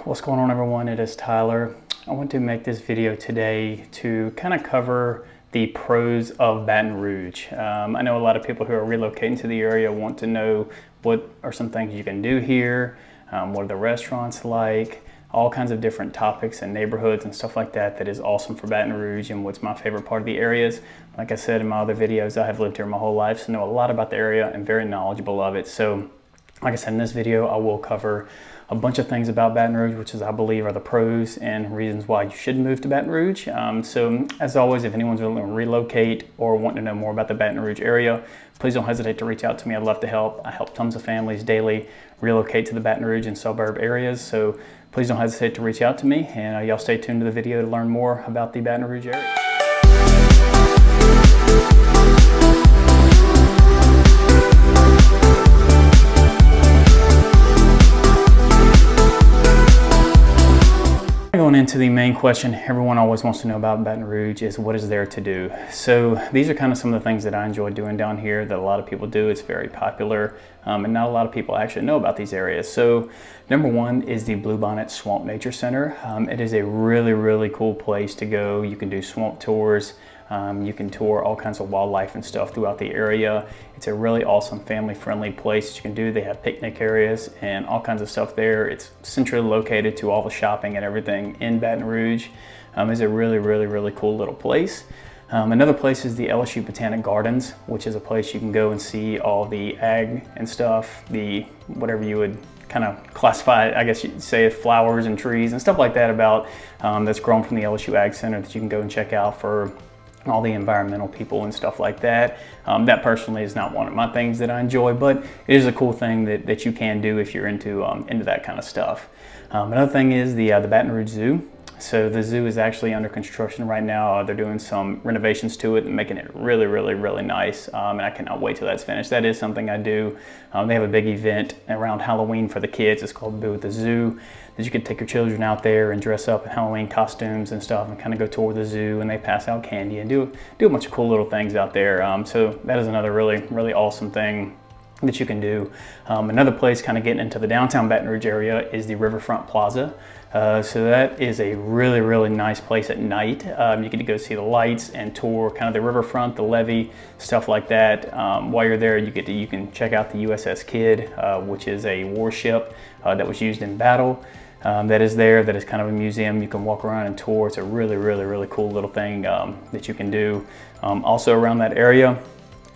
What's going on, everyone? It is Tyler. I want to make this video today to kind of cover the pros of Baton Rouge. I know a lot of people who are relocating to the area want to know what are some things you can do here, what are the restaurants like, all kinds of different topics and neighborhoods and stuff like that that is awesome for Baton Rouge and what's my favorite part of the areas. Like I said in my other videos, I have lived here my whole life, so know a lot about the area and very knowledgeable of it. So like I said, in this video, I will cover a bunch of things about Baton Rouge, which I believe are the pros and reasons why you should move to Baton Rouge. So as always, if anyone's willing to relocate or want to know more about the Baton Rouge area, please don't hesitate to reach out to me. I'd love to help. I help tons of families daily relocate to the Baton Rouge and suburb areas. So please don't hesitate to reach out to me, and y'all stay tuned to the video to learn more about the Baton Rouge area. Going into the main question everyone always wants to know about Baton Rouge is what is there to do. So these are kind of some of the things that I enjoy doing down here that a lot of people do. It's very popular and not a lot of people actually know about these areas. So number one is the Bluebonnet Swamp Nature Center. It is a really cool place to go. You can do swamp tours. You can tour all kinds of wildlife and stuff throughout the area. It's a really awesome family-friendly place that you can do. They have picnic areas and all kinds of stuff there. It's centrally located to all the shopping and everything in Baton Rouge. It's a really cool little place. Another place is the LSU Botanic Gardens, which is a place you can go and see all the ag and stuff, the whatever you would kind of classify, I guess you'd say, flowers and trees and stuff like that about that's grown from the LSU Ag Center that you can go and check out for all the environmental people and stuff like that. That personally is not one of my things that I enjoy, but it is a cool thing that you can do if you're into that kind of stuff. Another thing is the Baton Rouge Zoo. So the zoo is actually under construction right now. They're doing some renovations to it and making it really nice. And I cannot wait till that's finished. That is something I do. They have a big event around Halloween for the kids. It's called Boo at the Zoo. That you can take your children out there and dress up in Halloween costumes and stuff and kind of go tour the zoo, and they pass out candy and do a bunch of cool little things out there. So that is another really awesome thing that you can do. Another place kind of getting into the downtown Baton Rouge area is the Riverfront Plaza. So that is a really nice place at night. You get to go see the lights and tour kind of the riverfront, the levee, stuff like that. While you're there, you can check out the USS Kidd, which is a warship that was used in battle. That is there. That is kind of a museum. You can walk around and tour. It's a really cool little thing that you can do. Also around that area,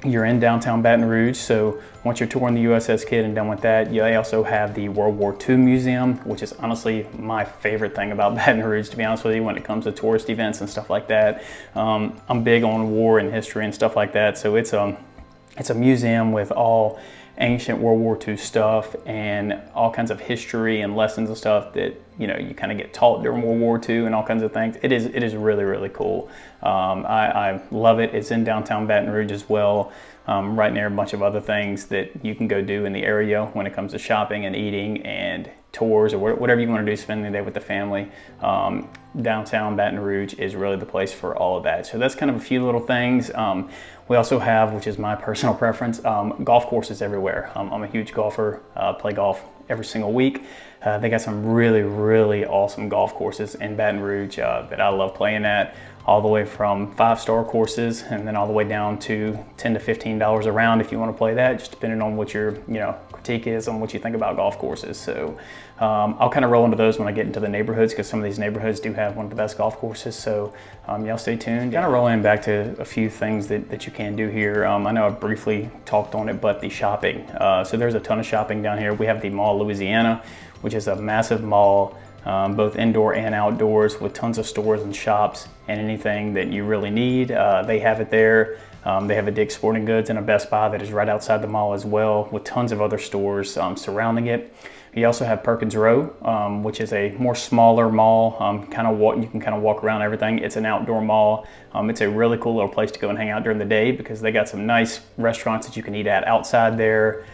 you're in downtown Baton Rouge, so once you're touring the USS Kidd and done with that, they also have the World War II Museum, which is honestly my favorite thing about Baton Rouge, to be honest with you, when it comes to tourist events and stuff like that. I'm big on war and history and stuff like that, so it's a museum with all ancient World War II stuff and all kinds of history and lessons and stuff that you kind of get taught during World War II and all kinds of things. It is really cool. I love it. It's in downtown Baton Rouge as well, right near a bunch of other things that you can go do in the area when it comes to shopping and eating and tours or whatever you want to do, spending the day with the family. Downtown Baton Rouge is really the place for all of that. So that's kind of a few little things. We also have, which is my personal preference, golf courses everywhere. I'm a huge golfer, play golf every single week. They got some really awesome golf courses in Baton Rouge that I love playing at, all the way from 5-star courses and then all the way down to $10 to $15 a round if you want to play that, just depending on what your critique is on what you think about golf courses. So I'll kind of roll into those when I get into the neighborhoods, because some of these neighborhoods do have one of the best golf courses. So y'all stay tuned. Kind of rolling back to a few things that you can do here. I know I briefly talked on it, but the shopping. So there's a ton of shopping down here. We have the Mall Louisiana, which is a massive mall, both indoor and outdoors, with tons of stores and shops and anything that you really need. They have it there. They have a Dick's Sporting Goods and a Best Buy that is right outside the mall as well, with tons of other stores surrounding it. You also have Perkins Row, which is a more smaller mall. You can kind of walk around everything. It's an outdoor mall. It's a really cool little place to go and hang out during the day, because they got some nice restaurants that you can eat at outside there,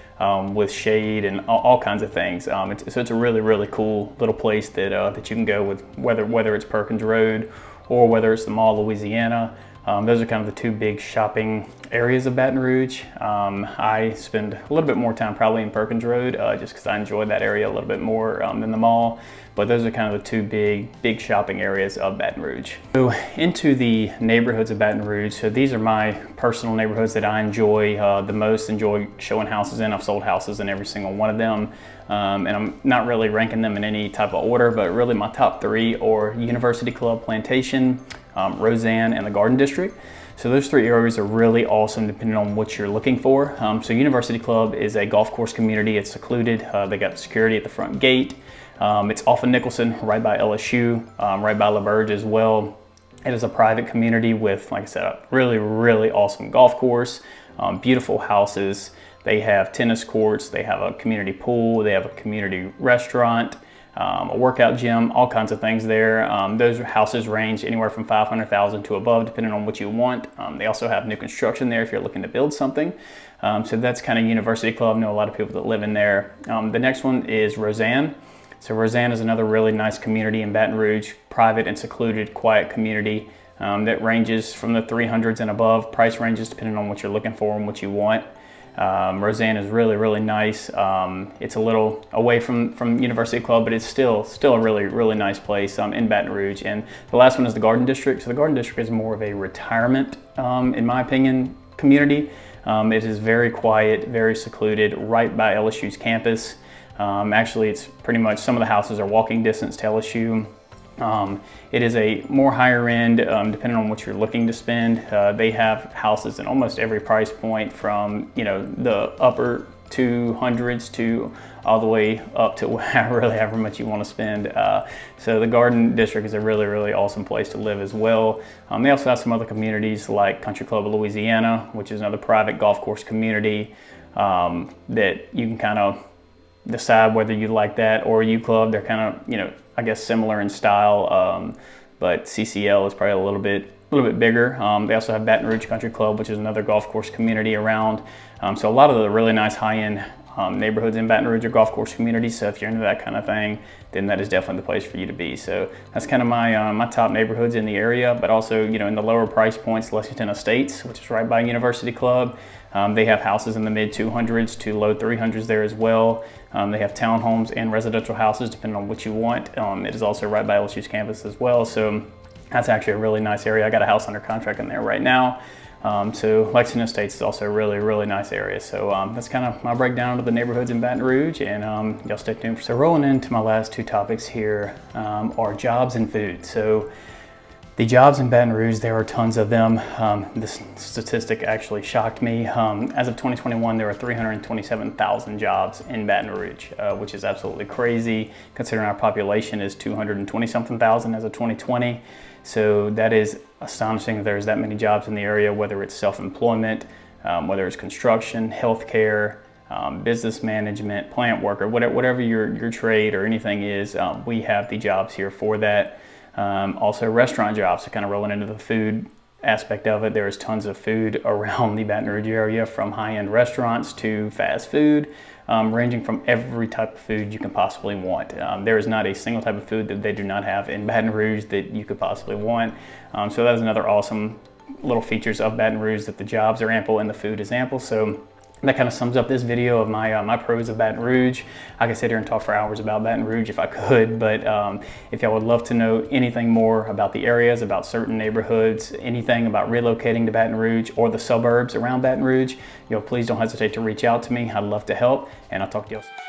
with shade and all kinds of things. So it's a really cool little place that you can go with, whether it's Perkins Road or whether it's the Mall Louisiana. Those are kind of the two big shopping areas of Baton Rouge. I spend a little bit more time probably in Perkins Road, just because I enjoy that area a little bit more than the mall. But those are kind of the two big shopping areas of Baton Rouge. So into the neighborhoods of Baton Rouge. So these are my personal neighborhoods that I enjoy the most, enjoy showing houses in. I've sold houses in every single one of them. And I'm not really ranking them in any type of order, but really my top three are University Club, Plantation, Roseanne, and the Garden District. So those three areas are really awesome depending on what you're looking for. So University Club is a golf course community. It's secluded. They got security at the front gate. It's off of Nicholson, right by LSU, right by LaBerge as well. It is a private community with, like I said, a really awesome golf course, beautiful houses. They have tennis courts, they have a community pool, they have a community restaurant, a workout gym, all kinds of things there. Those houses range anywhere from $500,000 to above, depending on what you want. They also have new construction there if you're looking to build something. So that's kind of University Club. I know a lot of people that live in there. The next one is Roseanne. So Roseanne is another really nice community in Baton Rouge, private and secluded, quiet community that ranges from the 300s and above. Price ranges depending on what you're looking for and what you want. Roseanne is really nice. It's a little away from University Club, but it's still a really nice place in Baton Rouge. And the last one is the Garden District. So the Garden District is more of a retirement, in my opinion, community. It is very quiet, very secluded, right by LSU's campus. Actually, it's pretty much, some of the houses are walking distance to LSU. It is a more higher end, depending on what you're looking to spend. They have houses in almost every price point, from the upper 200s to all the way up to however much you want to spend. So the Garden District is a really awesome place to live as well. They also have some other communities like Country Club of Louisiana, which is another private golf course community that you can kind of decide whether you like that, or U Club. They're kind of, I guess similar in style, but CCL is probably a little bit bigger. They also have Baton Rouge Country Club, which is another golf course community around. So a lot of the really nice high-end neighborhoods in Baton Rouge are golf course communities. So if you're into that kind of thing, then that is definitely the place for you to be. So that's kind of my my top neighborhoods in the area, but also in the lower price points, Lexington Estates, which is right by University Club. They have houses in the mid 200s to low 300s there as well. They have townhomes and residential houses depending on what you want. It is also right by LSU's campus as well. So that's actually a really nice area. I got a house under contract in there right now. So Lexington Estates is also a really nice area. So that's kind of my breakdown of the neighborhoods in Baton Rouge, and y'all stay tuned. So rolling into my last two topics here are jobs and food. So the jobs in Baton Rouge, there are tons of them. This statistic actually shocked me. As of 2021, there were 327,000 jobs in Baton Rouge, which is absolutely crazy considering our population is 220-something thousand as of 2020. So that is astonishing that there's that many jobs in the area, whether it's self-employment, whether it's construction, healthcare, business management, plant worker, whatever your trade or anything is, we have the jobs here for that. Also restaurant jobs, so kind of rolling into the food aspect of it. There's tons of food around the Baton Rouge area, from high-end restaurants to fast food, ranging from every type of food you can possibly want. There is not a single type of food that they do not have in Baton Rouge that you could possibly want. So that is another awesome little features of Baton Rouge, that the jobs are ample and the food is ample. So that kind of sums up this video of my my pros of Baton Rouge. I could sit here and talk for hours about Baton Rouge if I could, but if y'all would love to know anything more about the areas, about certain neighborhoods, anything about relocating to Baton Rouge or the suburbs around Baton Rouge, please don't hesitate to reach out to me. I'd love to help, and I'll talk to you.